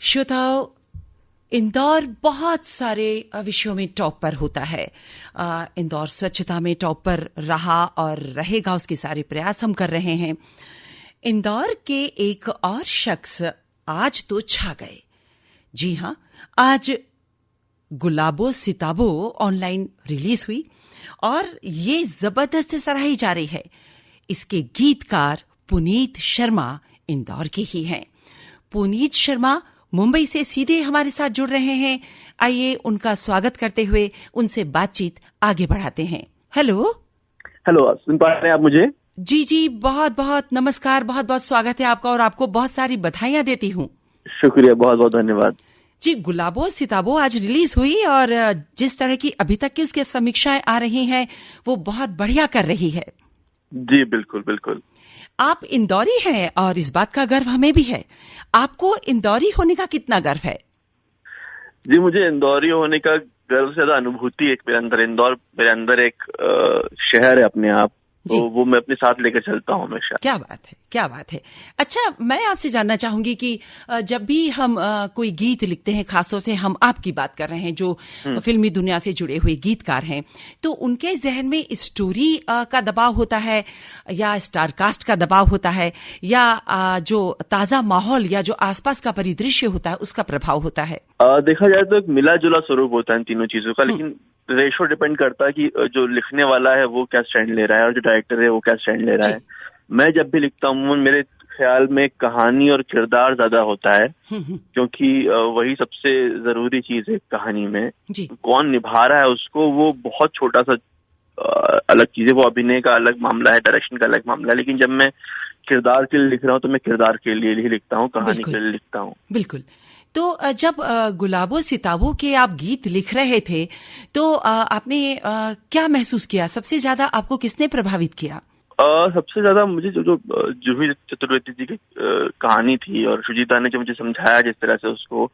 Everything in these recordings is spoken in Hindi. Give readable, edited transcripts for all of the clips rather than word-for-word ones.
श्रोताओं, इंदौर बहुत सारे विषयों में टॉप पर होता है। इंदौर स्वच्छता में टॉप पर रहा और रहेगा, उसके सारे प्रयास हम कर रहे हैं। इंदौर के एक और शख्स आज तो छा गए। जी हां, आज गुलाबो सिताबो ऑनलाइन रिलीज हुई और ये जबरदस्त सराही जा रही है। इसके गीतकार पुनीत शर्मा इंदौर के ही हैं। पुनीत शर्मा मुंबई से सीधे हमारे साथ जुड़ रहे हैं। आइए उनका स्वागत करते हुए उनसे बातचीत आगे बढ़ाते हैं। हेलो। हेलो, सुन पा रहे हैं आप मुझे? जी, बहुत बहुत नमस्कार, बहुत बहुत स्वागत है आपका और आपको बहुत सारी बधाइयां देती हूँ। शुक्रिया, बहुत बहुत धन्यवाद जी। गुलाबो सिताबो आज रिलीज हुई और जिस तरह की अभी तक की उसकी समीक्षाएं आ रही हैं वो बहुत बढ़िया कर रही है। जी बिल्कुल बिल्कुल। आप इंदौरी हैं और इस बात का गर्व हमें भी है। आपको इंदौरी होने का कितना गर्व है? जी, मुझे इंदौरी होने का गर्व से ज्यादा अनुभूति एक मेरे अंदर, इंदौर मेरे अंदर एक शहर है अपने आप, तो वो मैं अपने साथ लेकर चलता हूँ हमेशा। क्या बात है, क्या बात है। अच्छा, मैं आपसे जानना चाहूंगी कि जब भी हम कोई गीत लिखते हैं, खासतौर से हम आपकी बात कर रहे हैं जो फिल्मी दुनिया से जुड़े हुए गीतकार हैं, तो उनके जहन में स्टोरी का दबाव होता है या स्टारकास्ट का दबाव होता है या जो ताजा माहौल या जो आसपास का परिदृश्य होता है उसका प्रभाव होता है? देखा जाए तो एक मिला जुला स्वरूप होता है इन तीनों चीजों का, लेकिन रेशो डिपेंड करता है कि जो लिखने वाला है वो क्या स्टैंड ले रहा है और जो डायरेक्टर है वो क्या स्टैंड ले रहा है। मैं जब भी लिखता हूँ मेरे ख्याल में कहानी और किरदार ज्यादा होता है, क्योंकि वही सबसे जरूरी चीज है कहानी में। कौन निभा रहा है उसको वो बहुत छोटा सा अलग चीज है, वो अभिनय का अलग मामला है, डायरेक्शन का अलग मामला है। लेकिन जब मैं किरदार के लिए लिख रहा हूँ तो मैं किरदार के लिए ही लिखता हूँ, कहानी के लिए लिखता हूँ। बिल्कुल। तो जब गुलाबो सिताबो के आप गीत लिख रहे थे तो आपने क्या महसूस किया? सबसे ज्यादा आपको किसने प्रभावित किया? सबसे ज्यादा मुझे जो जूही चतुर्वेदी जी की कहानी थी और सुजीता ने जो मुझे समझाया जिस तरह से उसको,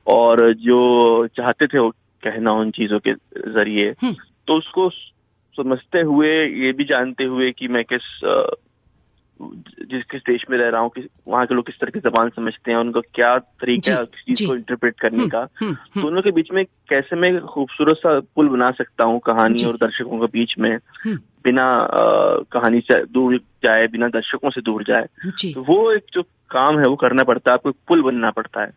और जो चाहते थे वो कहना उन चीजों के जरिए, तो उसको समझते हुए, ये भी जानते हुए कि मैं जिस देश में रह रहा हूँ, वहाँ के लोग किस तरह की जबान समझते हैं, उनका क्या तरीका है किस चीज को इंटरप्रेट करने का, दोनों के बीच में कैसे मैं खूबसूरत सा पुल बना सकता हूँ कहानी और दर्शकों के बीच में, बिना कहानी से दूर जाए, बिना दर्शकों से दूर जाए। तो वो एक जो काम है वो करना पड़ता है, आपको एक पुल बनना पड़ता है।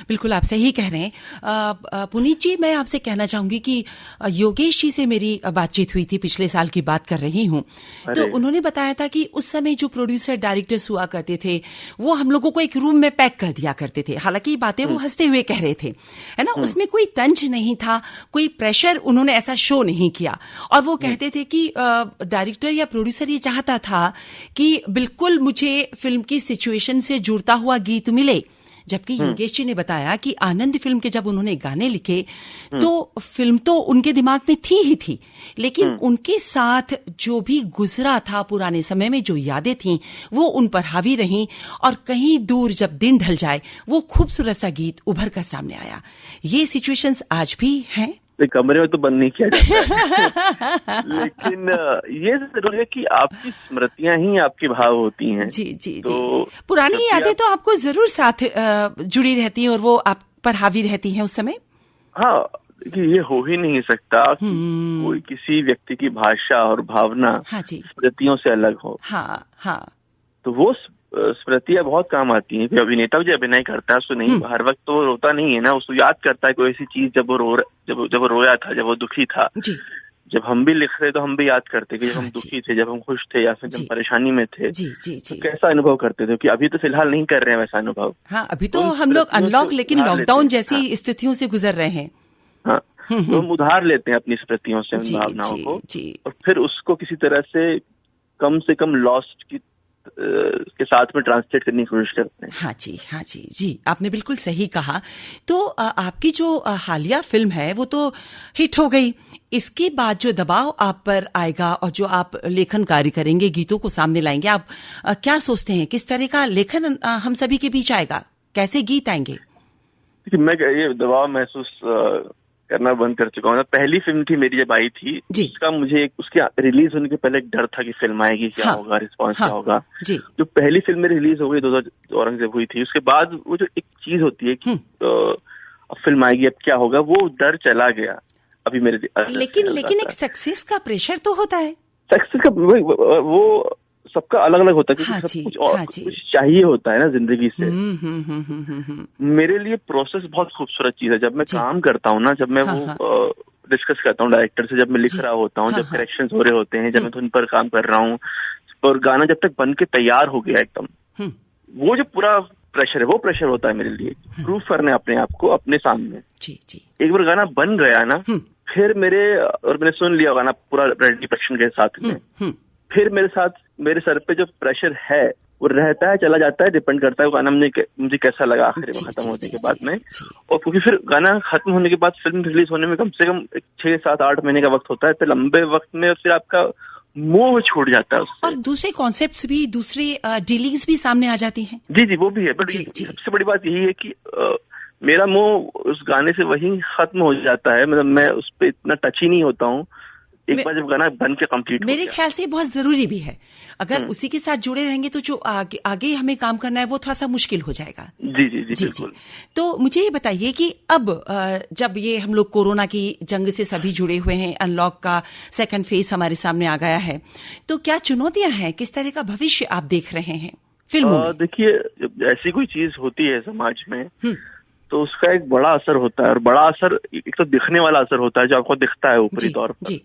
बिल्कुल आप सही कह रहे हैं। पुनीत जी, मैं आपसे कहना चाहूंगी कि योगेश जी से मेरी बातचीत हुई थी, पिछले साल की बात कर रही हूँ, तो उन्होंने बताया था कि उस समय जो प्रोड्यूसर डायरेक्टर्स हुआ करते थे वो हम लोगों को एक रूम में पैक कर दिया करते थे। हालांकि बातें वो हंसते हुए कह रहे थे, है ना, उसमें कोई तंज नहीं था, कोई प्रेशर उन्होंने ऐसा शो नहीं किया। और वो कहते थे कि डायरेक्टर या प्रोड्यूसर ये चाहता था कि बिल्कुल मुझे फिल्म की सिचुएशन से जुड़ता हुआ गीत मिले। जबकि योगेश जी ने बताया कि आनंद फिल्म के जब उन्होंने गाने लिखे तो फिल्म तो उनके दिमाग में थी ही थी, लेकिन उनके साथ जो भी गुजरा था पुराने समय में, जो यादें थीं, वो उन पर हावी रहीं और कहीं दूर जब दिन ढल जाए वो खूबसूरत सा गीत उभर कर सामने आया। ये सिचुएशंस आज भी हैं। कमरे में तो बंद नहीं किया जाता है। लेकिन ये जरूर है कि आपकी स्मृतियां ही आपके भाव होती हैं। जी। पुरानी यादें तो आपको जरूर साथ जुड़ी रहती हैं और वो आप पर हावी रहती हैं उस समय। हाँ, ये हो ही नहीं सकता कि कोई किसी व्यक्ति की भाषा और भावना स्मृतियों से अलग हो। हाँ। तो वो स्मृतियां बहुत काम आती हैं। अभिनेता जो अभिनय करता है उसको नहीं, हर वक्त तो रोता नहीं है ना, उसको याद करता है कोई ऐसी चीज जब वो रोया था, जब वो दुखी था। जब हम भी लिख रहे तो हम भी याद करते कि जब हम दुखी थे, जब हम खुश थे या फिर जब परेशानी में थे, तो कैसा अनुभव करते थे। कि अभी तो फिलहाल नहीं कर रहे हैं वैसा अनुभव। हाँ, अभी तो हम लोग अनलॉक, लेकिन लॉकडाउन जैसी स्थितियों से गुजर रहे हैं। हाँ, तो हम उधार लेते हैं अपनी स्मृतियों से, उन भावनाओं को, और फिर उसको किसी तरह से कम लॉस्ट के साथ में ट्रांसलेट करने की कोशिश करते हैं। हाँ जी, आपने बिल्कुल सही कहा। तो आपकी जो हालिया फिल्म है वो तो हिट हो गई। इसके बाद जो दबाव आप पर आएगा और जो आप लेखन कार्य करेंगे, गीतों को सामने लाएंगे, आप क्या सोचते हैं किस तरह का लेखन हम सभी के बीच आएगा, कैसे गीत आएंगे? मैं ये दबाव महसूस करना बंद कर चुका हूँ। पहली फिल्म थी मेरी जब आई थी, उसका मुझे उसके रिलीज होने के पहले एक डर था कि फिल्म आएगी क्या होगा, रिस्पांस क्या होगा। जो पहली फिल्म मेरी रिलीज हो गई 2000 औरंगजेब हुई थी, उसके बाद वो जो एक चीज होती है कि अब फिल्म आएगी, अब क्या होगा, वो डर चला गया अभी मेरे। लेकिन एक सक्सेस का प्रेशर तो होता है। सक्सेस का वो सबका अलग अलग होता है, क्योंकि सब कुछ और कुछ चाहिए होता है ना जिंदगी से। मेरे लिए प्रोसेस बहुत खूबसूरत चीज है। जब मैं काम करता हूँ ना, जब मैं वो डिस्कस करता हूँ डायरेक्टर से, जब मैं लिख रहा होता हूँ, जब करेक्शंस हो रहे होते हैं, जब मैं धुन पर काम कर रहा हूँ, और गाना जब तक बन के तैयार हो गया एकदम, वो जो पूरा प्रेशर है, वो प्रेशर होता है मेरे लिए, प्रूव करने अपने आप को अपने सामने। एक बार गाना बन गया ना, फिर मैंने सुन लिया गाना पूरा रेडी प्रोडक्शन के साथ में, फिर मेरे सर पे जो प्रेशर है वो रहता है, चला जाता है, डिपेंड करता है वो गाना मुझे कैसा लगा आखिर में खत्म होने के बाद में। और क्योंकि फिर गाना खत्म होने के बाद फिल्म रिलीज होने में कम से कम 6-7-8 महीने का वक्त होता है, तो लंबे वक्त में फिर आपका मोह छूट जाता है उससे। और दूसरे कॉन्सेप्ट्स भी, दूसरी डीलिंग्स भी सामने आ जाती हैं। जी वो भी है, बट सबसे बड़ी बात यही है कि मेरा मोह उस गाने से वहीं खत्म हो जाता है। मतलब मैं उस पर इतना टच ही नहीं होता हूँ एक बार जब गाना बन के कंप्लीट। मेरे ख्याल से बहुत जरूरी भी है। अगर उसी के साथ जुड़े रहेंगे तो जो आगे हमें काम करना है वो थोड़ा सा मुश्किल हो जाएगा। जी। तो मुझे ये बताइए कि अब जब ये हम लोग कोरोना की जंग से सभी जुड़े हुए हैं, अनलॉक का सेकंड फेज हमारे सामने आ गया है, तो क्या चुनौतियां हैं, किस तरह का भविष्य आप देख रहे हैं फिल्मों में? देखिए, जब ऐसी कोई चीज होती है समाज में तो उसका एक बड़ा असर होता है, और बड़ा असर एक तो दिखने वाला असर होता है जो आपको दिखता है ऊपरी तौर पर,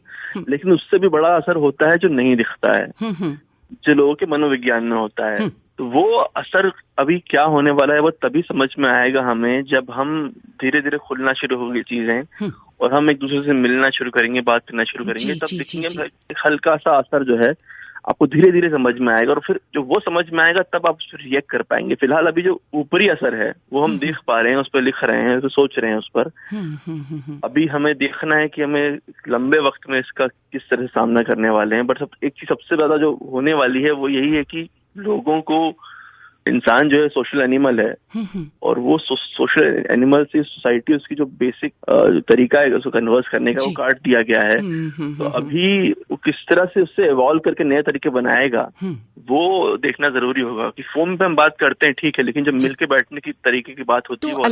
लेकिन उससे भी बड़ा असर होता है जो नहीं दिखता है, जो लोगों के मनोविज्ञान में होता है। तो वो असर अभी क्या होने वाला है वो तभी समझ में आएगा हमें जब हम धीरे धीरे खुलना शुरू होंगी चीजें और हम एक दूसरे से मिलना शुरू करेंगे, बात करना शुरू करेंगे, तब देखेंगे एक हल्का सा असर जो है आपको धीरे धीरे समझ में आएगा, और फिर जो वो समझ में आएगा तब आप उस पर रिएक्ट कर पाएंगे। फिलहाल अभी जो ऊपरी असर है वो हम देख पा रहे हैं, उस पर लिख रहे हैं, तो सोच रहे हैं उस पर। अभी हमें देखना है कि हमें लंबे वक्त में इसका किस तरह से सामना करने वाले हैं। बट एक चीज सबसे ज्यादा जो होने वाली है वो यही है कि लोगों को, इंसान जो है सोशल एनिमल है, और वो सोशल एनिमल से सोसाइटी उसकी जो बेसिक तरीका है उसको कन्वर्स करने का वो काट दिया गया है। तो अभी वो किस तरह से उससे इवॉल्व करके नए तरीके बनाएगा वो देखना जरूरी होगा। कि फोन पे हम बात करते हैं ठीक है, लेकिन जब मिलके बैठने की तरीके की बात होती है वो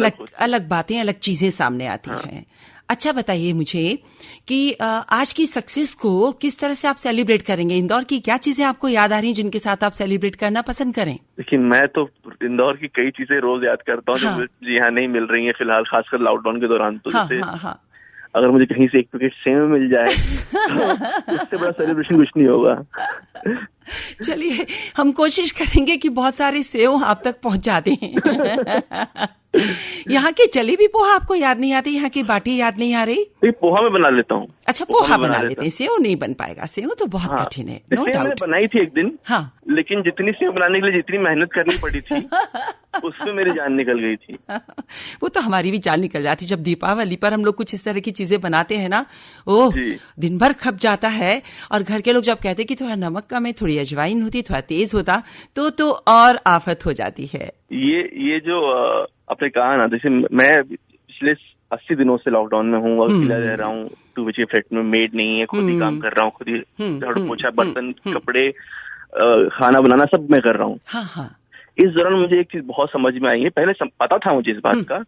अलग बातें, अलग चीजें सामने आती हैं। अच्छा बताइए मुझे कि आज की सक्सेस को किस तरह से आप सेलिब्रेट करेंगे? इंदौर की क्या चीजें आपको याद आ रही हैं जिनके साथ आप सेलिब्रेट करना पसंद करें? देखिए, मैं तो इंदौर की कई चीजें रोज याद करता हूँ जो जी यहाँ नहीं मिल रही हैं फिलहाल, खासकर लॉकडाउन के दौरान। तो अगर मुझे कहीं से एक पैकेट सेव मिल जाए तो उससे बड़ा सेलिब्रेशन कुछ नहीं होगा। चलिए, हम कोशिश करेंगे कि बहुत सारे सेव आप तक पहुंचा दें। यहाँ की जलेबी पोहा आपको याद नहीं आती? यहाँ की बाटी याद नहीं आ रही? पोहा में बना लेता हूँ। अच्छा, पोहा बना लेते हैं, सेव नहीं बन पाएगा, सेव तो बहुत कठिन है। No doubt. मैंने बनाई थी एक दिन, लेकिन जितनी सेव बनाने के लिए जितनी मेहनत करनी पड़ी थी उसमें मेरी जान निकल गई थी। वो तो हमारी भी जान निकल जाती। जब दीपावली पर हम लोग कुछ इस तरह की चीजें बनाते हैं ना, ओह दिन भर खप जाता है। और घर के लोग जब कहते कि थोड़ा नमक कम है, थोड़ी अजवाइन होती, थोड़ा तेज होता तो और आफत हो जाती है। ये जो आपने कहा ना, जैसे मैं पिछले 80 दिनों से लॉकडाउन में हूँ, अकेला रह रहा हूँ, 2 बजे फ्लैट में, मेड नहीं है, खुद ही काम कर रहा हूँ, खुद ही झाड़ू पोछा, बर्तन, कपड़े, खाना बनाना सब मैं कर रहा हूँ। इस दौरान मुझे एक चीज बहुत समझ में आई है। पहले पता था मुझे इस बात का,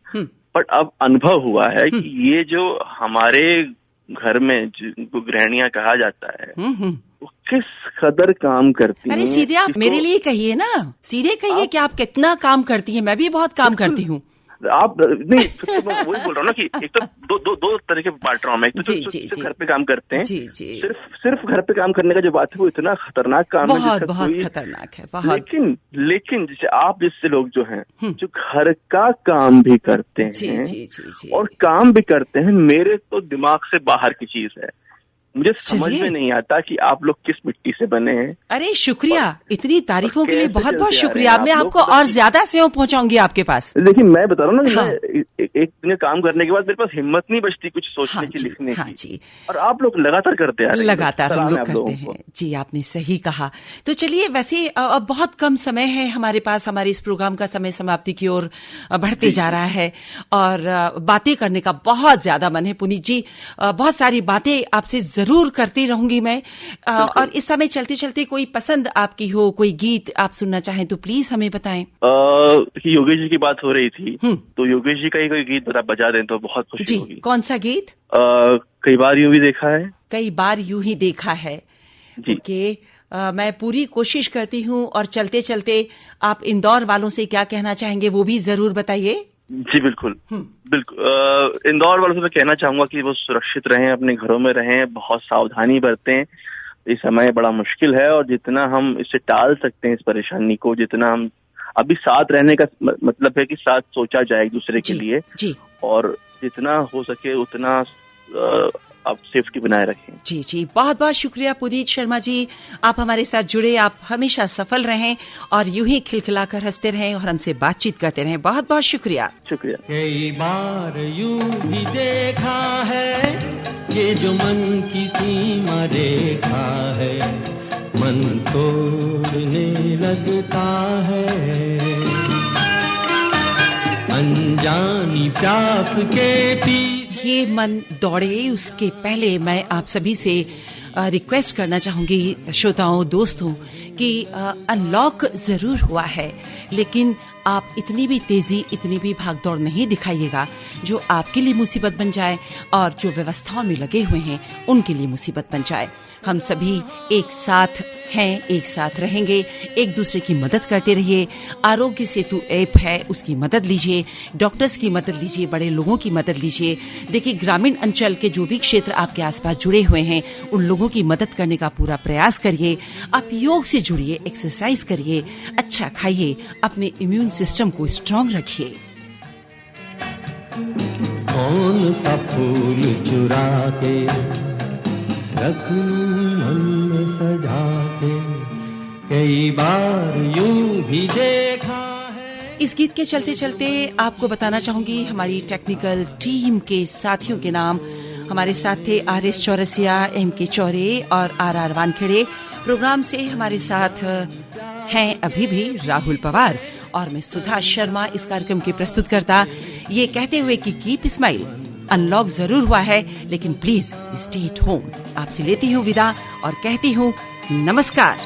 बट अब अनुभव हुआ है कि ये जो हमारे घर में जिनको गृहणियां कहा जाता है वो किस कदर काम करती हैं। अरे सीधे आप मेरे लिए कहिए ना, सीधे कहिए कि आप कितना काम करती हैं। मैं भी बहुत काम करती हूँ। आप नहीं, मैं वही बोल रहा हूँ ना कि एक तो दो तरह के बांट रहा हूँ मैं। एक तो सिर्फ घर पे काम करते हैं, सिर्फ घर पे काम करने का जो बात है वो इतना खतरनाक काम है, बहुत खतरनाक है, बहुत। लेकिन जैसे आप जैसे लोग जो हैं जो घर का काम भी करते हैं और काम भी करते हैं, मेरे तो दिमाग से बाहर की चीज है। मुझे समझ में नहीं आता कि आप लोग किस मिट्टी से बने हैं। अरे शुक्रिया, इतनी तारीफों के लिए बहुत बहुत शुक्रिया। मैं आपको और ज्यादा सेव पहुंचाऊंगी आपके पास। देखिए, मैं बता रहा हूँ ना, मैं एक दिन काम करने के बाद मेरे पास हिम्मत नहीं बचती कुछ सोचने की, लिखने की। और आप लोग लगातार करते हैं। लगातार हम लोग करते हैं। जी, आपने सही कहा। तो चलिए, वैसे अब बहुत कम समय है हमारे पास, हमारे इस प्रोग्राम का समय समाप्ति की ओर बढ़ते जा रहा है और बातें करने का बहुत ज्यादा मन है। पुनीत जी, बहुत सारी बातें आपसे जरूर करती रहूंगी मैं। और इस समय चलते चलते कोई पसंद आपकी हो, कोई गीत आप सुनना चाहें तो प्लीज हमें बताएं। योगेश जी की बात हो रही थी, तो योगेश जी का ही कोई गीत बजा दें तो बहुत खुशी होगी। कौन सा गीत? कई बार यूं भी देखा है। कई बार यूं ही देखा है जी। ओके, मैं पूरी कोशिश करती हूँ। और चलते चलते आप इंदौर वालों से क्या कहना चाहेंगे वो भी जरूर बताइए। जी बिल्कुल बिल्कुल। इंदौर वालों से मैं कहना चाहूंगा कि वो सुरक्षित रहें, अपने घरों में रहें, बहुत सावधानी बरतें। ये समय बड़ा मुश्किल है और जितना हम इसे टाल सकते हैं इस परेशानी को, जितना हम अभी साथ रहने का मतलब है कि साथ सोचा जाए एक दूसरे के लिए जी। और जितना हो सके उतना आप सेफ्टी बनाए रखें। जी जी, बहुत बहुत शुक्रिया पुनीत शर्मा जी, आप हमारे साथ जुड़े। आप हमेशा सफल रहें और यूं ही खिलखिलाकर हंसते रहें और हमसे बातचीत करते रहें। बहुत बहुत शुक्रिया। शुक्रिया। कई बार यूं भी देखा है कि जो मन की सीमा रेखा है मन तोड़ने लगता है। अनजानी प्यास के पीछे ये मन दौड़े उसके पहले मैं आप सभी से रिक्वेस्ट करना चाहूंगी, श्रोताओं दोस्तों, कि अनलॉक जरूर हुआ है लेकिन आप इतनी भी तेजी, इतनी भी भागदौड़ नहीं दिखाइएगा जो आपके लिए मुसीबत बन जाए और जो व्यवस्थाओं में लगे हुए हैं उनके लिए मुसीबत बन जाए। हम सभी एक साथ हैं, एक साथ रहेंगे, एक दूसरे की मदद करते रहिए। आरोग्य सेतु ऐप है, उसकी मदद लीजिए, डॉक्टर्स की मदद लीजिए, बड़े लोगों की मदद लीजिए। देखिए, ग्रामीण अंचल के जो भी क्षेत्र आपके आसपास जुड़े हुए हैं उन लोगों की मदद करने का पूरा प्रयास करिए। आप योग से जुड़िए, एक्सरसाइज करिए, अच्छा खाइए, अपने इम्यून सिस्टम को स्ट्रांग रखिए। कौन सा फूल चुरा के रखूं मन में सजा के, कई बार यूं भी देखा है। इस गीत के चलते चलते आपको बताना चाहूंगी हमारी टेक्निकल टीम के साथियों के नाम। हमारे साथ थे RS चौरसिया, MK चौरे और RR वानखेड़े। प्रोग्राम से हमारे साथ हैं अभी भी राहुल पवार और मैं सुधा शर्मा, इस कार्यक्रम की प्रस्तुतकर्ता। ये कहते हुए कि कीप स्माइल, अनलॉक जरूर हुआ है लेकिन प्लीज स्टे एट होम। आपसे लेती हूँ विदा और कहती हूँ नमस्कार।